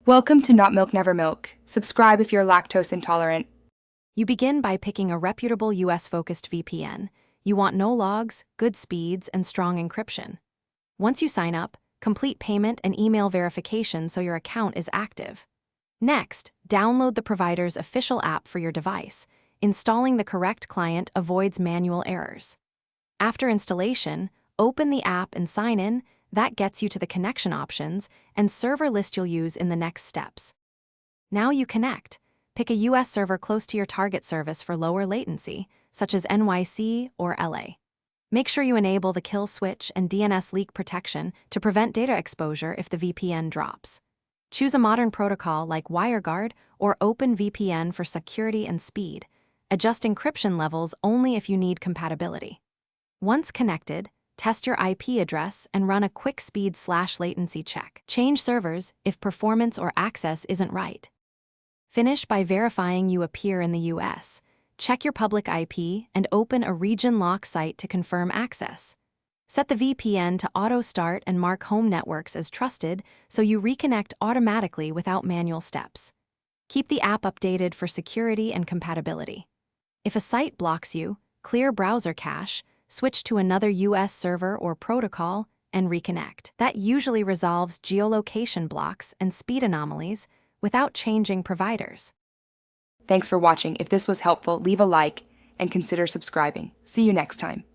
Welcome to Not Milk Never Milk. Subscribe if you're lactose intolerant. You begin by picking a reputable US-focused VPN. You want no logs, good speeds, and strong encryption. Once you sign up, complete payment and email verification so your account is active. Next, download the provider's official app for your device. Installing the correct client avoids manual errors. After installation, open the app and sign in. That gets you to the connection options and server list you'll use in the next steps. Now you connect. Pick a US server close to your target service for lower latency, such as NYC or LA. Make sure you enable the kill switch and DNS leak protection to prevent data exposure if the VPN drops. Choose a modern protocol like WireGuard or OpenVPN for security and speed. Adjust encryption levels only if you need compatibility. Once connected, test your IP address and run a quick speed/latency check. Change servers if performance or access isn't right. Finish by verifying you appear in the US. Check your public IP and open a region lock site to confirm access. Set the VPN to auto-start and mark home networks as trusted so you reconnect automatically without manual steps. Keep the app updated for security and compatibility. If a site blocks you, clear browser cache, switch to another US server or protocol, and reconnect. That usually resolves geolocation blocks and speed anomalies without changing providers. Thanks for watching. If this was helpful, leave a like and consider subscribing. See you next time.